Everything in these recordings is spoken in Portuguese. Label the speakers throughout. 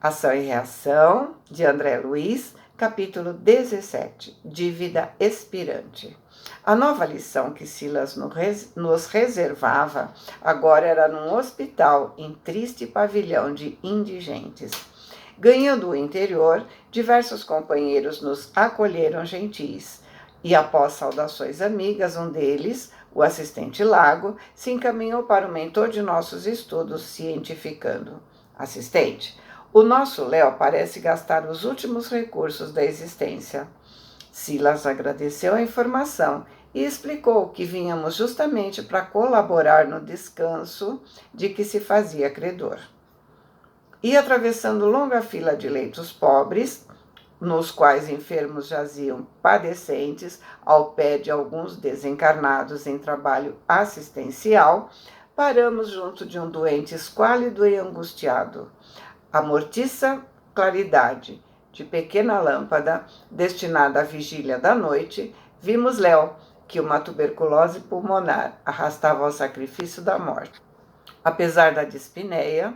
Speaker 1: Ação e Reação, de André Luiz, capítulo 17, Dívida expirante. A nova lição que Silas nos reservava agora era num hospital em triste pavilhão de indigentes. Ganhando o interior, diversos companheiros nos acolheram gentis, e após saudações amigas, um deles, o assistente Lago, se encaminhou para o mentor de nossos estudos, cientificando. Assistente, o nosso Léo parece gastar os últimos recursos da existência. Silas agradeceu a informação e explicou que vínhamos justamente para colaborar no descanso de que se fazia credor. E atravessando longa fila de leitos pobres, nos quais enfermos jaziam padecentes ao pé de alguns desencarnados em trabalho assistencial, paramos junto de um doente esquálido e angustiado. A mortiça claridade de pequena lâmpada destinada à vigília da noite, vimos Léo, que uma tuberculose pulmonar arrastava ao sacrifício da morte. Apesar da dispneia,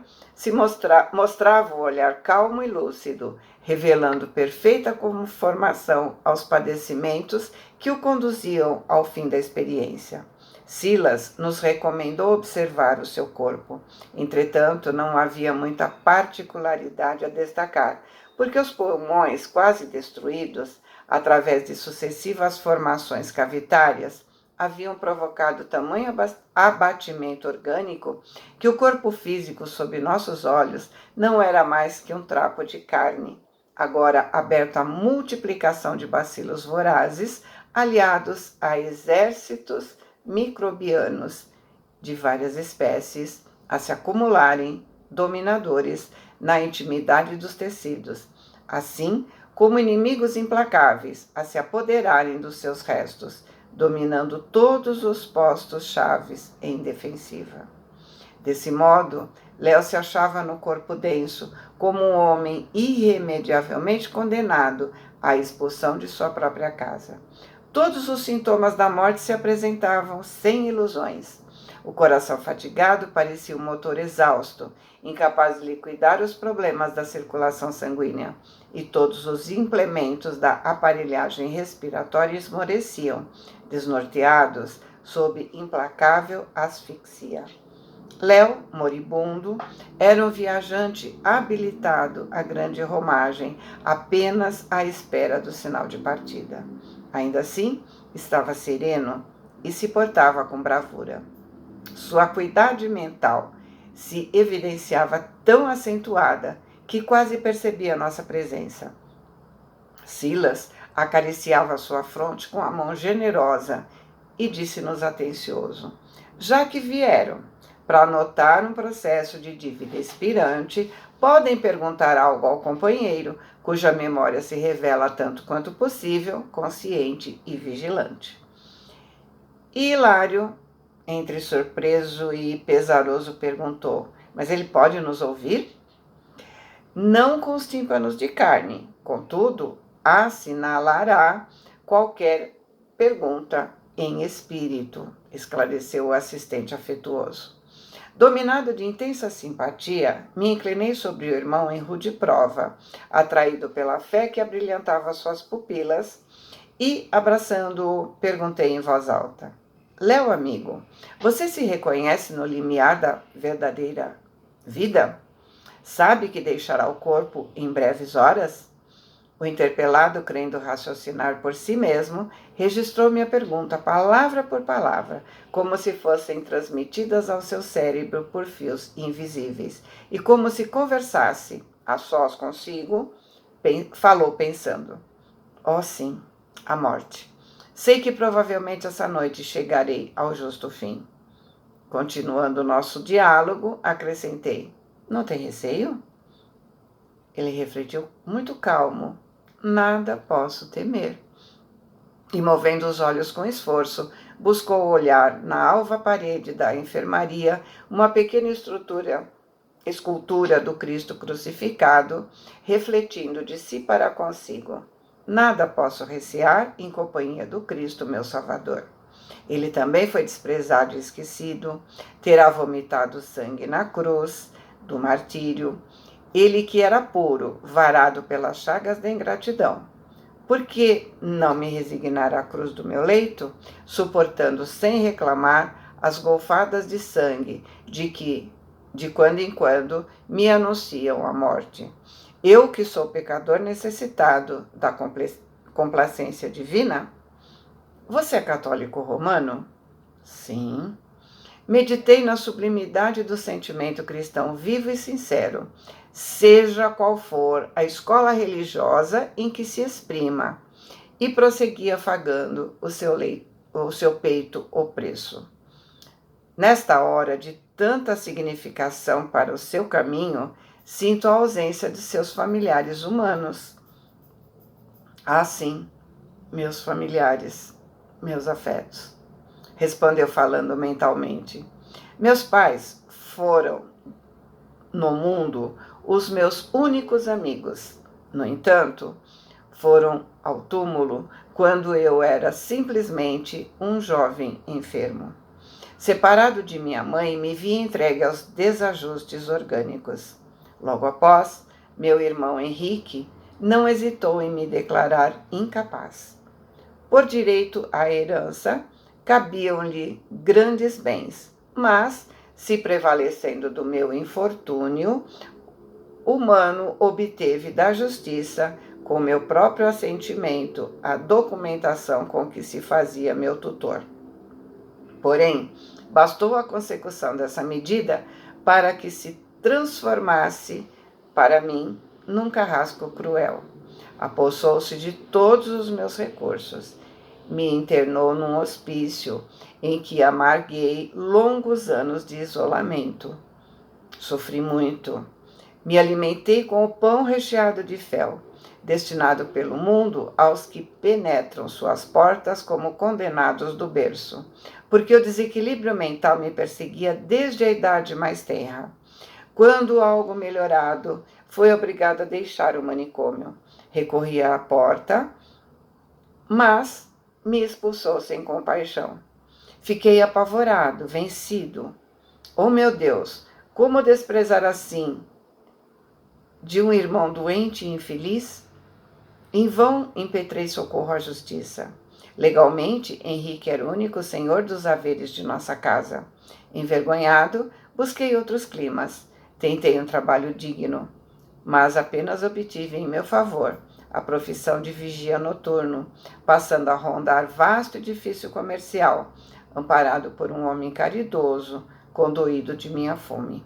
Speaker 1: mostrava o olhar calmo e lúcido, revelando perfeita conformação aos padecimentos que o conduziam ao fim da experiência. Silas nos recomendou observar o seu corpo. Entretanto, não havia muita particularidade a destacar, porque os pulmões quase destruídos, através de sucessivas formações cavitárias, haviam provocado tamanho abatimento orgânico que o corpo físico, sob nossos olhos, não era mais que um trapo de carne, agora aberto à multiplicação de bacilos vorazes, aliados a exércitos microbianos de várias espécies a se acumularem, dominadores, na intimidade dos tecidos, assim como inimigos implacáveis a se apoderarem dos seus restos, dominando todos os postos chaves em defensiva. Desse modo, Léo se achava no corpo denso, como um homem irremediavelmente condenado à expulsão de sua própria casa. Todos os sintomas da morte se apresentavam sem ilusões. O coração fatigado parecia um motor exausto, incapaz de liquidar os problemas da circulação sanguínea, e todos os implementos da aparelhagem respiratória esmoreciam, desnorteados sob implacável asfixia. Léo, moribundo, era um viajante habilitado à grande romagem, apenas à espera do sinal de partida. Ainda assim, estava sereno e se portava com bravura. Sua acuidade mental se evidenciava tão acentuada que quase percebia nossa presença. Silas acariciava sua fronte com a mão generosa e disse-nos atencioso: já que vieram para anotar um processo de dívida expirante, podem perguntar algo ao companheiro, cuja memória se revela tanto quanto possível, consciente e vigilante. E Hilário, entre surpreso e pesaroso, perguntou: mas ele pode nos ouvir? Não com os tímpanos de carne, contudo, assinalará qualquer pergunta em espírito, esclareceu o assistente afetuoso. Dominado de intensa simpatia, me inclinei sobre o irmão em rude prova, atraído pela fé que abrilhantava suas pupilas, e, abraçando-o, perguntei em voz alta: Léo, amigo, você se reconhece no limiar da verdadeira vida? Sabe que deixará o corpo em breves horas? O interpelado, crendo raciocinar por si mesmo, registrou minha pergunta palavra por palavra, como se fossem transmitidas ao seu cérebro por fios invisíveis, e como se conversasse, a sós consigo, falou pensando: oh sim, a morte. Sei que provavelmente essa noite chegarei ao justo fim. Continuando o nosso diálogo, acrescentei: não tem receio? Ele refletiu muito calmo. Nada posso temer. E, movendo os olhos com esforço, buscou olhar na alva parede da enfermaria uma pequena escultura do Cristo crucificado, refletindo de si para consigo: nada posso recear em companhia do Cristo, meu Salvador. Ele também foi desprezado e esquecido, terá vomitado sangue na cruz do martírio, ele que era puro, varado pelas chagas da ingratidão. Por que não me resignar à cruz do meu leito, suportando sem reclamar as golfadas de sangue de que, de quando em quando, me anunciam a morte? Eu que sou pecador necessitado da complacência divina? Você é católico romano? Sim. Meditei na sublimidade do sentimento cristão vivo e sincero, seja qual for a escola religiosa em que se exprima, e prossegui afagando o seu peito opresso. Nesta hora de tanta significação para o seu caminho, sinto a ausência de seus familiares humanos. Ah, sim, meus familiares, meus afetos, respondeu falando mentalmente. Meus pais foram, no mundo, os meus únicos amigos. No entanto, foram ao túmulo quando eu era simplesmente um jovem enfermo. Separado de minha mãe, me vi entregue aos desajustes orgânicos. Logo após, meu irmão Henrique não hesitou em me declarar incapaz. Por direito à herança, cabiam-lhe grandes bens, mas, se prevalecendo do meu infortúnio humano, obteve da justiça, com meu próprio assentimento, a documentação com que se fazia meu tutor. Porém, bastou a consecução dessa medida para que se transformasse, para mim, num carrasco cruel. Apossou-se de todos os meus recursos. Me internou num hospício em que amarguei longos anos de isolamento. Sofri muito. Me alimentei com o pão recheado de fel, destinado pelo mundo aos que penetram suas portas como condenados do berço, porque o desequilíbrio mental me perseguia desde a idade mais tenra. Quando algo melhorado, fui obrigado a deixar o manicômio. Recorri à porta, mas me expulsou sem compaixão. Fiquei apavorado, vencido. Oh, meu Deus, como desprezar assim de um irmão doente e infeliz? Em vão impetrei socorro à justiça. Legalmente, Henrique era o único senhor dos haveres de nossa casa. Envergonhado, busquei outros climas. Tentei um trabalho digno, mas apenas obtive em meu favor a profissão de vigia noturno, passando a rondar vasto edifício comercial, amparado por um homem caridoso, condoído de minha fome.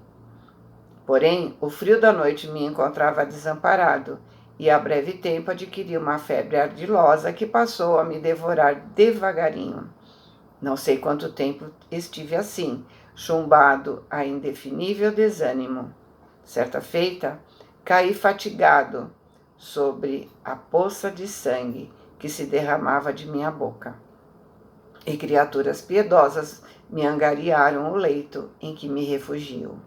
Speaker 1: Porém, o frio da noite me encontrava desamparado, e a breve tempo adquiri uma febre ardilosa que passou a me devorar devagarinho. Não sei quanto tempo estive assim, chumbado a indefinível desânimo. Certa feita, caí fatigado sobre a poça de sangue que se derramava de minha boca. E criaturas piedosas me angariaram o leito em que me refugio.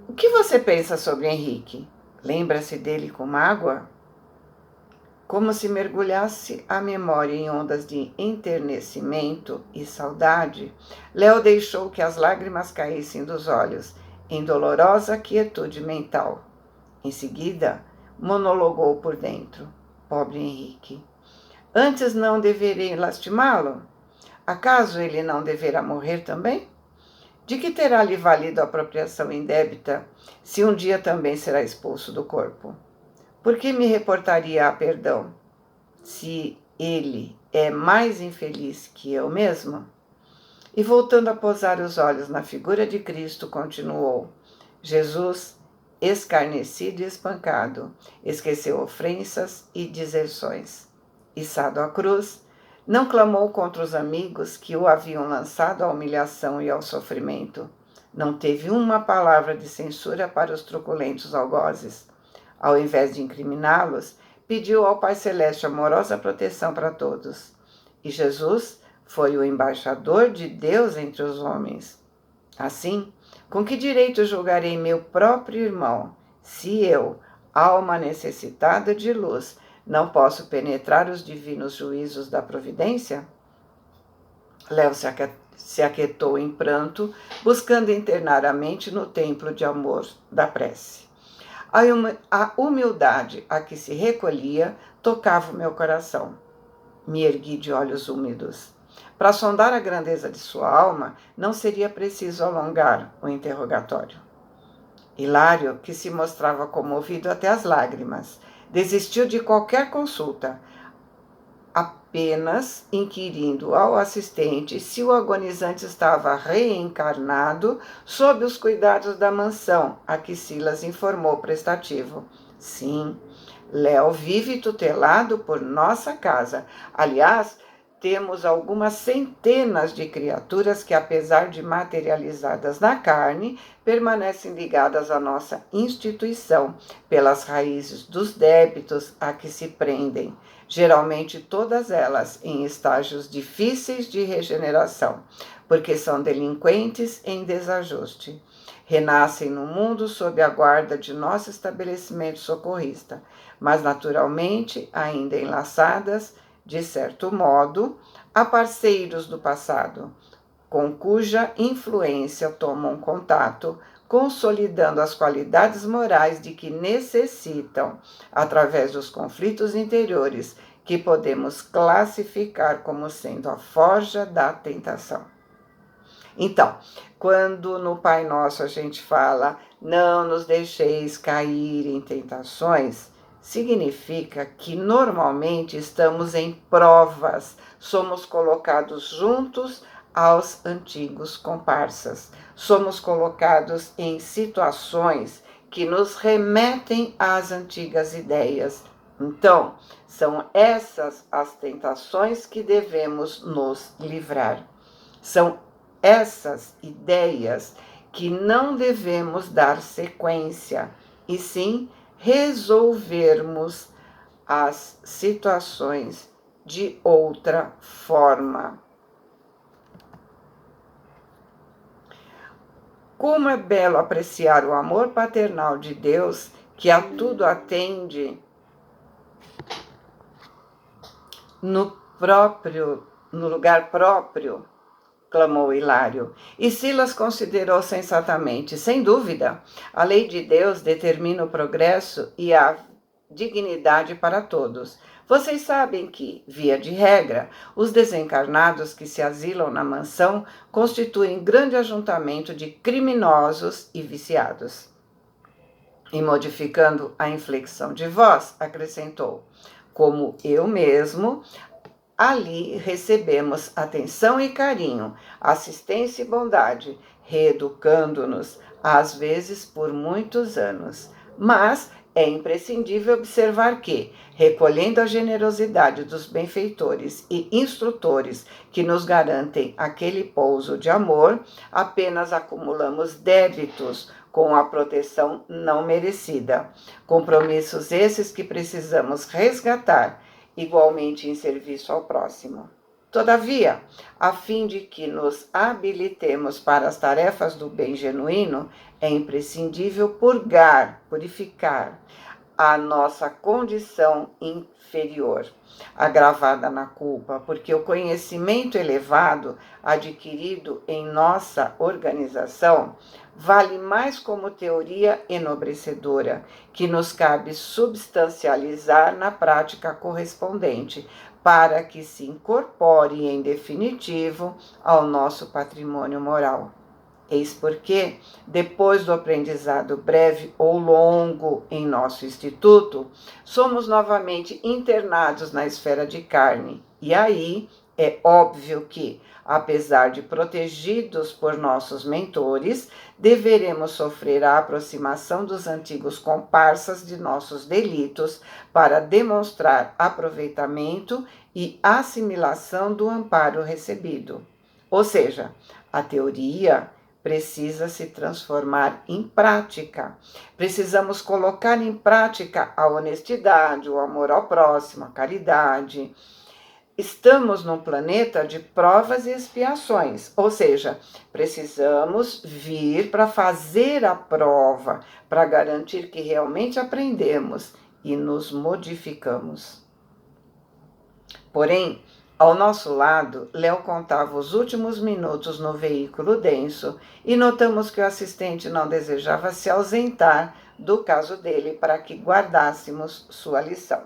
Speaker 1: O que você pensa sobre Henrique? Lembra-se dele com mágoa? Como se mergulhasse a memória em ondas de enternecimento e saudade, Léo deixou que as lágrimas caíssem dos olhos, em dolorosa quietude mental. Em seguida, monologou por dentro. Pobre Henrique. Antes não deverei lastimá-lo? Acaso ele não deverá morrer também? De que terá lhe valido a apropriação indébita, se um dia também será expulso do corpo? Por que me reportaria a perdão, se ele é mais infeliz que eu mesmo? E voltando a pousar os olhos na figura de Cristo, continuou: Jesus, escarnecido e espancado, esqueceu ofensas e deserções. Içado à cruz, não clamou contra os amigos que o haviam lançado à humilhação e ao sofrimento. Não teve uma palavra de censura para os truculentos algozes. Ao invés de incriminá-los, pediu ao Pai Celeste amorosa proteção para todos. E Jesus foi o embaixador de Deus entre os homens. Assim, com que direito julgarei meu próprio irmão, se eu, alma necessitada de luz, não posso penetrar os divinos juízos da providência? Léo se aquietou em pranto, buscando internar a mente no templo de amor da prece. A humildade a que se recolhia tocava o meu coração. Me ergui de olhos úmidos. Para sondar a grandeza de sua alma, não seria preciso alongar o interrogatório. Hilário, que se mostrava comovido até as lágrimas, desistiu de qualquer consulta, apenas inquirindo ao assistente se o agonizante estava reencarnado sob os cuidados da mansão, a que Silas informou prestativo. Sim, Léo vive tutelado por nossa casa. Aliás, temos algumas centenas de criaturas que, apesar de materializadas na carne, permanecem ligadas à nossa instituição, pelas raízes dos débitos a que se prendem, geralmente todas elas em estágios difíceis de regeneração, porque são delinquentes em desajuste. Renascem no mundo sob a guarda de nosso estabelecimento socorrista, mas naturalmente ainda enlaçadas, de certo modo, a parceiros do passado, com cuja influência tomam contato, consolidando as qualidades morais de que necessitam, através dos conflitos interiores, que podemos classificar como sendo a forja da tentação. Então, quando no Pai Nosso a gente fala, não nos deixeis cair em tentações, significa que normalmente estamos em provas, somos colocados juntos aos antigos comparsas, somos colocados em situações que nos remetem às antigas ideias. Então, são essas as tentações que devemos nos livrar. São essas ideias que não devemos dar sequência, e sim resolvermos as situações de outra forma. Como é belo apreciar o amor paternal de Deus, que a tudo atende no lugar próprio, clamou Hilário. E Silas considerou sensatamente: sem dúvida, a lei de Deus determina o progresso e a dignidade para todos. Vocês sabem que, via de regra, os desencarnados que se asilam na mansão constituem grande ajuntamento de criminosos e viciados. E modificando a inflexão de voz, acrescentou: como eu mesmo, ali recebemos atenção e carinho, assistência e bondade, reeducando-nos, às vezes por muitos anos. Mas é imprescindível observar que, recolhendo a generosidade dos benfeitores e instrutores que nos garantem aquele pouso de amor, apenas acumulamos débitos com a proteção não merecida. Compromissos esses que precisamos resgatar, igualmente em serviço ao próximo. Todavia, a fim de que nos habilitemos para as tarefas do bem genuíno, é imprescindível purificar a nossa condição inferior, agravada na culpa, porque o conhecimento elevado adquirido em nossa organização vale mais como teoria enobrecedora, que nos cabe substancializar na prática correspondente, para que se incorpore em definitivo ao nosso patrimônio moral. Eis porque, depois do aprendizado breve ou longo em nosso instituto, somos novamente internados na esfera de carne. E aí é óbvio que, apesar de protegidos por nossos mentores, deveremos sofrer a aproximação dos antigos comparsas de nossos delitos para demonstrar aproveitamento e assimilação do amparo recebido. Ou seja, a teoria precisa se transformar em prática. Precisamos colocar em prática a honestidade, o amor ao próximo, a caridade. Estamos num planeta de provas e expiações, ou seja, precisamos vir para fazer a prova, para garantir que realmente aprendemos e nos modificamos. Porém, ao nosso lado, Léo contava os últimos minutos no veículo denso e notamos que o assistente não desejava se ausentar do caso dele para que guardássemos sua lição.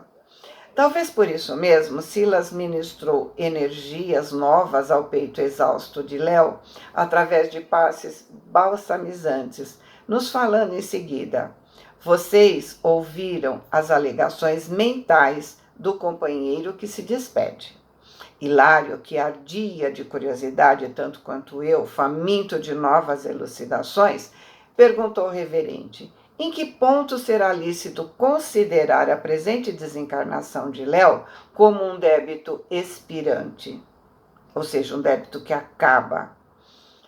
Speaker 1: Talvez por isso mesmo, Silas ministrou energias novas ao peito exausto de Léo, através de passes balsamizantes, nos falando em seguida: vocês ouviram as alegações mentais do companheiro que se despede. Hilário, que ardia de curiosidade tanto quanto eu, faminto de novas elucidações, perguntou reverente: em que ponto será lícito considerar a presente desencarnação de Léo como um débito expirante, ou seja, um débito que acaba?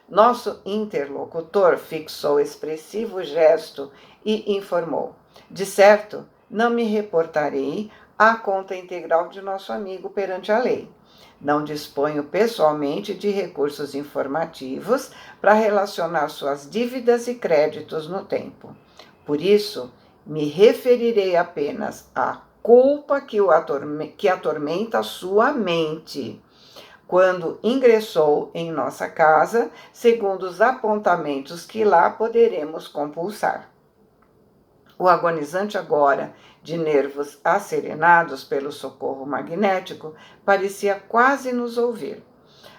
Speaker 1: Nosso interlocutor fixou expressivo gesto e informou: de certo, não me reportarei à conta integral de nosso amigo perante a lei. Não disponho pessoalmente de recursos informativos para relacionar suas dívidas e créditos no tempo. Por isso, me referirei apenas à culpa que atormenta sua mente quando ingressou em nossa casa, segundo os apontamentos que lá poderemos compulsar. O agonizante agora, de nervos asserenados pelo socorro magnético, parecia quase nos ouvir.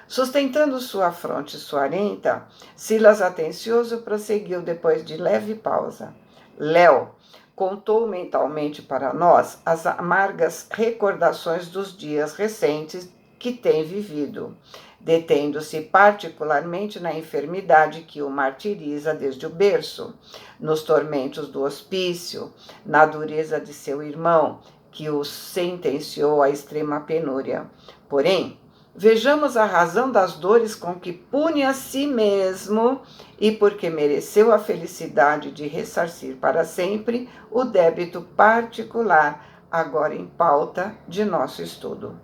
Speaker 1: Sustentando sua fronte suarenta, Silas atencioso prosseguiu depois de leve pausa. Léo contou mentalmente para nós as amargas recordações dos dias recentes que tem vivido, detendo-se particularmente na enfermidade que o martiriza desde o berço, nos tormentos do hospício, na dureza de seu irmão, que o sentenciou à extrema penúria. Porém, vejamos a razão das dores com que pune a si mesmo e porque mereceu a felicidade de ressarcir para sempre o débito particular, agora em pauta de nosso estudo.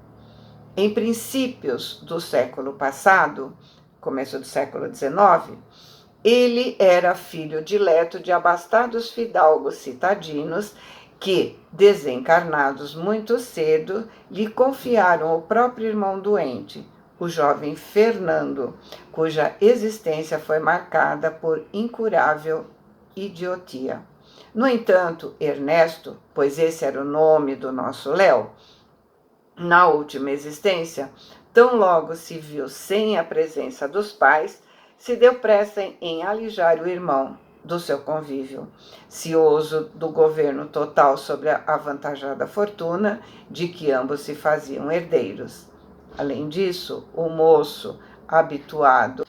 Speaker 1: Em princípios do século passado, começo do século XIX, ele era filho dileto de abastados fidalgos citadinos que, desencarnados muito cedo, lhe confiaram o próprio irmão doente, o jovem Fernando, cuja existência foi marcada por incurável idiotia. No entanto, Ernesto, pois esse era o nome do nosso Léo, na última existência, tão logo se viu sem a presença dos pais, se deu pressa em alijar o irmão do seu convívio, cioso do governo total sobre a avantajada fortuna de que ambos se faziam herdeiros. Além disso, o moço, habituado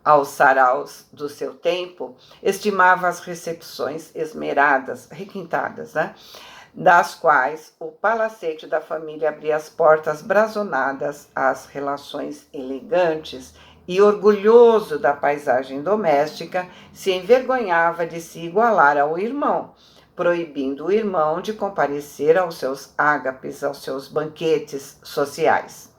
Speaker 1: aos saraus do seu tempo, estimava as recepções esmeradas, requintadas, das quais o palacete da família abria as portas brazonadas às relações elegantes e, orgulhoso da paisagem doméstica, se envergonhava de se igualar ao irmão, proibindo o irmão de comparecer aos seus ágapes, aos seus banquetes sociais.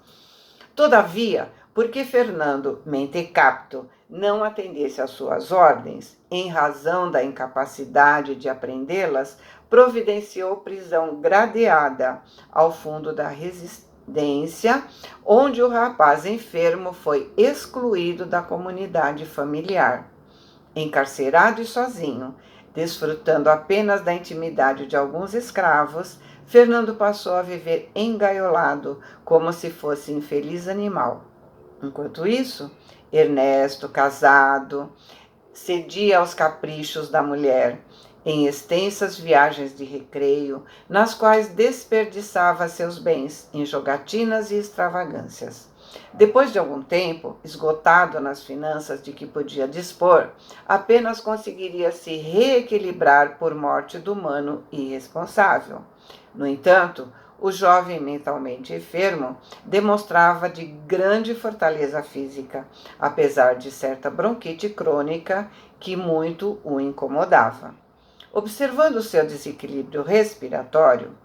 Speaker 1: Todavia, porque Fernando Mentecapto não atendesse às suas ordens, em razão da incapacidade de aprendê-las, providenciou prisão gradeada ao fundo da residência, onde o rapaz enfermo foi excluído da comunidade familiar. Encarcerado e sozinho, desfrutando apenas da intimidade de alguns escravos, Fernando passou a viver engaiolado, como se fosse infeliz animal. Enquanto isso, Ernesto, casado, cedia aos caprichos da mulher, em extensas viagens de recreio, nas quais desperdiçava seus bens em jogatinas e extravagâncias. Depois de algum tempo, esgotado nas finanças de que podia dispor, apenas conseguiria se reequilibrar por morte do mano irresponsável. No entanto, o jovem mentalmente enfermo demonstrava de grande fortaleza física, apesar de certa bronquite crônica que muito o incomodava. Observando seu desequilíbrio respiratório,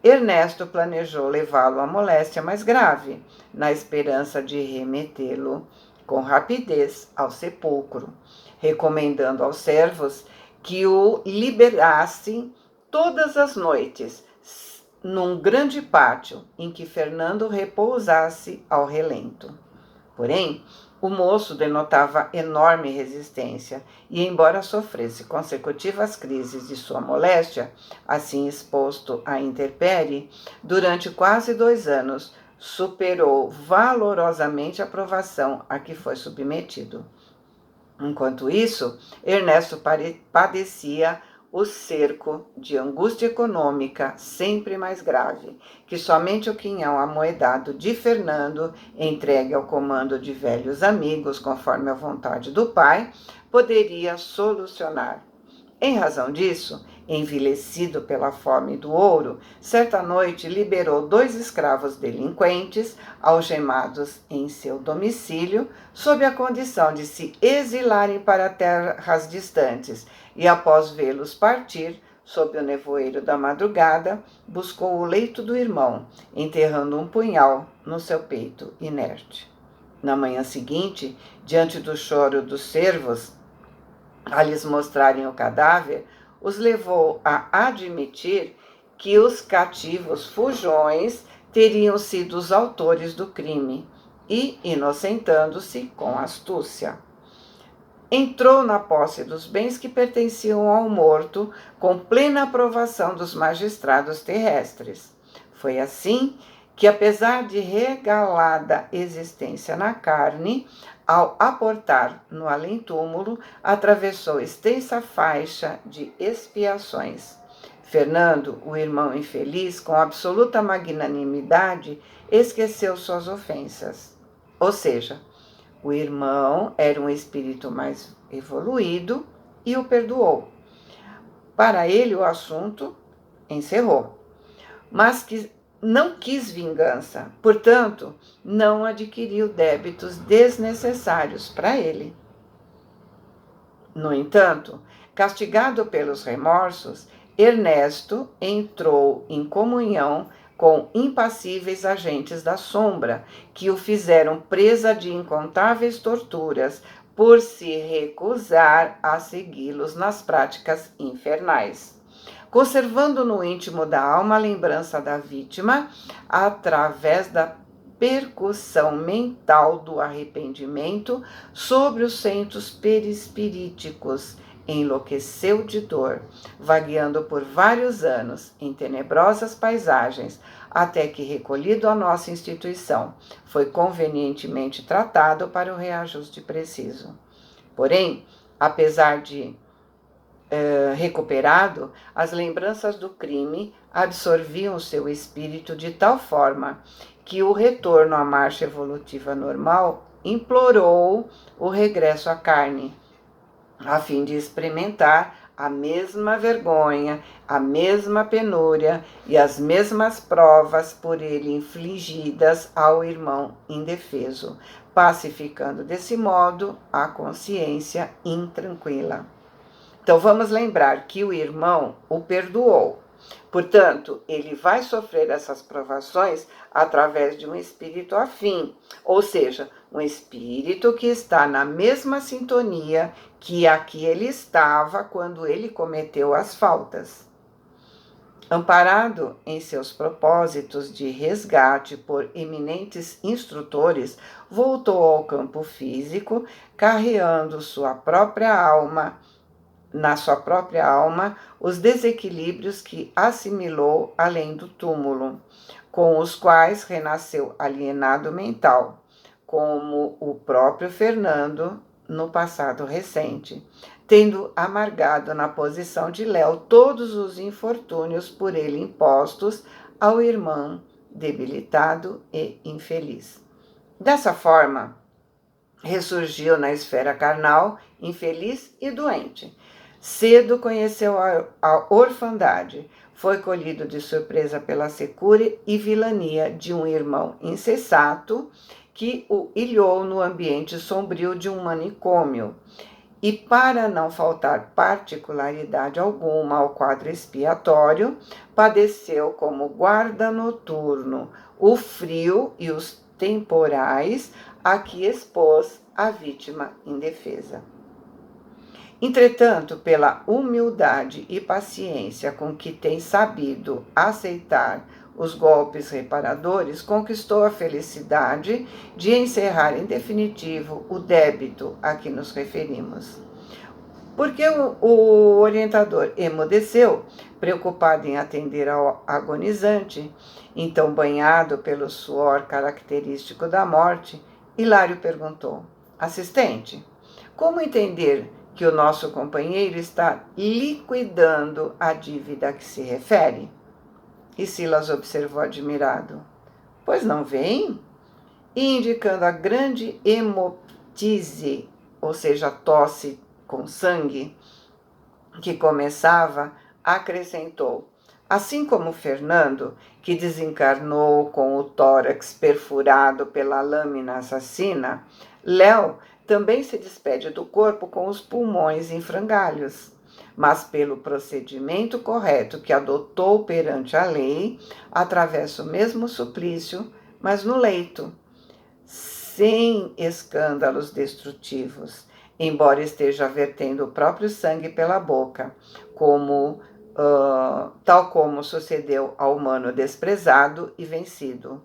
Speaker 1: Ernesto planejou levá-lo à moléstia mais grave, na esperança de remetê-lo com rapidez ao sepulcro, recomendando aos servos que o liberassem todas as noites, num grande pátio em que Fernando repousasse ao relento. Porém, O moço denotava enorme resistência e, embora sofresse consecutivas crises de sua moléstia, assim exposto à intempérie, durante quase 2 anos superou valorosamente a provação a que foi submetido. Enquanto isso, Ernesto padecia o cerco de angústia econômica sempre mais grave, que somente o quinhão amoedado de Fernando, entregue ao comando de velhos amigos, conforme a vontade do pai, poderia solucionar. Em razão disso, envilecido pela fome do ouro, certa noite liberou 2 escravos delinquentes, algemados em seu domicílio, sob a condição de se exilarem para terras distantes, e após vê-los partir, sob o nevoeiro da madrugada, buscou o leito do irmão, enterrando um punhal no seu peito inerte. Na manhã seguinte, diante do choro dos servos, a lhes mostrarem o cadáver, os levou a admitir que os cativos fujões teriam sido os autores do crime e, inocentando-se com astúcia, entrou na posse dos bens que pertenciam ao morto com plena aprovação dos magistrados terrestres. Foi assim que, apesar de regalada existência na carne, ao aportar no além-túmulo, atravessou extensa faixa de expiações. Fernando, o irmão infeliz, com absoluta magnanimidade, esqueceu suas ofensas. Ou seja, o irmão era um espírito mais evoluído e o perdoou. Para ele, o assunto encerrou, mas que não quis vingança, portanto, não adquiriu débitos desnecessários para ele. No entanto, castigado pelos remorsos, Ernesto entrou em comunhão com impassíveis agentes da sombra, que o fizeram presa de incontáveis torturas por se recusar a segui-los nas práticas infernais. Conservando no íntimo da alma a lembrança da vítima, através da percussão mental do arrependimento sobre os centros perispiríticos, enlouqueceu de dor, vagueando por vários anos em tenebrosas paisagens, até que, recolhido à nossa instituição, foi convenientemente tratado para o reajuste preciso. Porém, apesar de recuperado, as lembranças do crime absorviam seu espírito de tal forma que o retorno à marcha evolutiva normal implorou o regresso à carne, a fim de experimentar a mesma vergonha, a mesma penúria e as mesmas provas por ele infligidas ao irmão indefeso, pacificando desse modo a consciência intranquila. Então vamos lembrar que o irmão o perdoou. Portanto, ele vai sofrer essas provações através de um espírito afim, ou seja, um espírito que está na mesma sintonia que a que ele estava quando ele cometeu as faltas. Amparado em seus propósitos de resgate por eminentes instrutores, voltou ao campo físico, carreando na sua própria alma, os desequilíbrios que assimilou além do túmulo, com os quais renasceu alienado mental, como o próprio Fernando no passado recente, tendo amargado na posição de Léo todos os infortúnios por ele impostos ao irmão debilitado e infeliz. Dessa forma, ressurgiu na esfera carnal, infeliz e doente. Cedo conheceu a orfandade, foi colhido de surpresa pela secura e vilania de um irmão insensato que o ilhou no ambiente sombrio de um manicômio. E para não faltar particularidade alguma ao quadro expiatório, padeceu como guarda noturno o frio e os temporais a que expôs a vítima indefesa. Entretanto, pela humildade e paciência com que tem sabido aceitar os golpes reparadores, conquistou a felicidade de encerrar em definitivo o débito a que nos referimos. Porque o orientador emudeceu, preocupado em atender ao agonizante, então banhado pelo suor característico da morte, Hilário perguntou: assistente, como entender que o nosso companheiro está liquidando a dívida a que se refere? E Silas observou admirado: pois não vem? E indicando a grande hemoptise, ou seja, tosse com sangue, que começava, acrescentou: assim como Fernando, que desencarnou com o tórax perfurado pela lâmina assassina, Léo também se despede do corpo com os pulmões em frangalhos, mas pelo procedimento correto que adotou perante a lei, atravessa o mesmo suplício, mas no leito, sem escândalos destrutivos, embora esteja vertendo o próprio sangue pela boca, tal como sucedeu ao humano desprezado e vencido.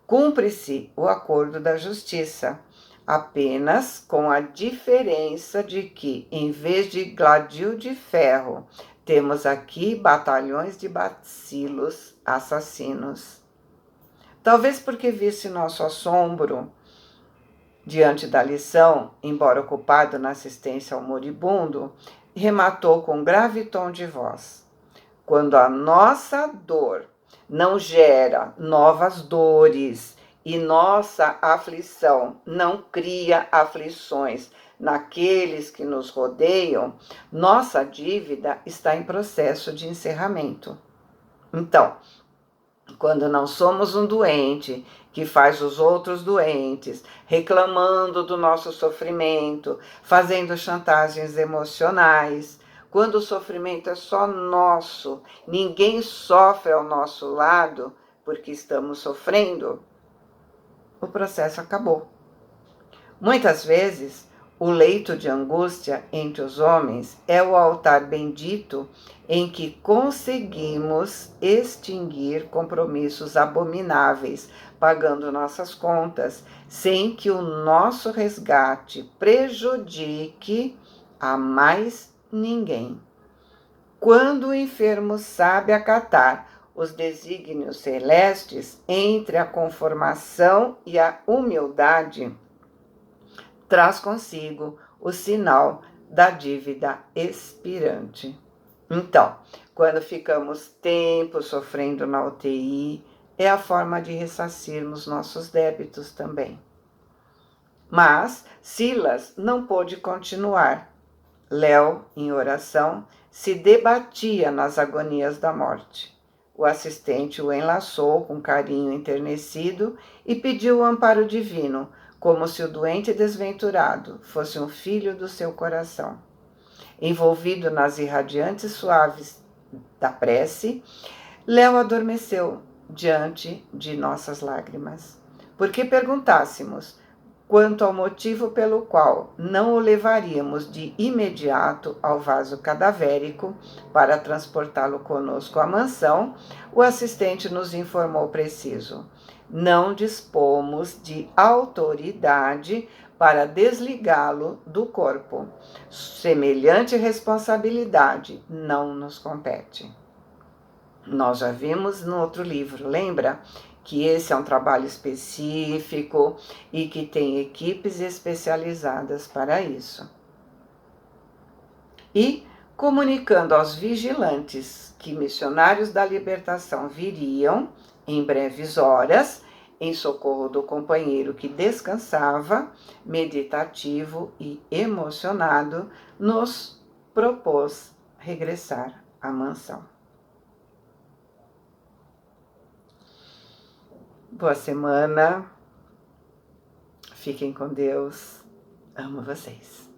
Speaker 1: Cumpre-se o acordo da justiça, apenas com a diferença de que, em vez de gladil de ferro, temos aqui batalhões de bacilos assassinos. Talvez porque visse nosso assombro diante da lição, embora ocupado na assistência ao moribundo, rematou com grave tom de voz: quando a nossa dor não gera novas dores e nossa aflição não cria aflições naqueles que nos rodeiam, nossa dívida está em processo de encerramento. Então, quando não somos um doente que faz os outros doentes, reclamando do nosso sofrimento, fazendo chantagens emocionais, quando o sofrimento é só nosso, ninguém sofre ao nosso lado porque estamos sofrendo, o processo acabou. Muitas vezes, o leito de angústia entre os homens é o altar bendito em que conseguimos extinguir compromissos abomináveis, pagando nossas contas, sem que o nosso resgate prejudique a mais ninguém. Quando o enfermo sabe acatar os desígnios celestes entre a conformação e a humildade, traz consigo o sinal da dívida expirante. Então, quando ficamos tempo sofrendo na UTI, é a forma de ressarcirmos nossos débitos também. Mas Silas não pôde continuar. Léo, em oração, se debatia nas agonias da morte. O assistente o enlaçou com carinho enternecido e pediu o amparo divino, como se o doente desventurado fosse um filho do seu coração. Envolvido nas irradiantes suaves da prece, Léo adormeceu diante de nossas lágrimas. Por que perguntássemos quanto ao motivo pelo qual não o levaríamos de imediato ao vaso cadavérico para transportá-lo conosco à mansão, o assistente nos informou preciso: não dispomos de autoridade para desligá-lo do corpo. Semelhante responsabilidade não nos compete. Nós já vimos no outro livro, lembra? Que esse é um trabalho específico e que tem equipes especializadas para isso. E comunicando aos vigilantes que missionários da libertação viriam em breves horas em socorro do companheiro que descansava, meditativo e emocionado, nos propôs regressar à mansão. Boa semana, fiquem com Deus, amo vocês.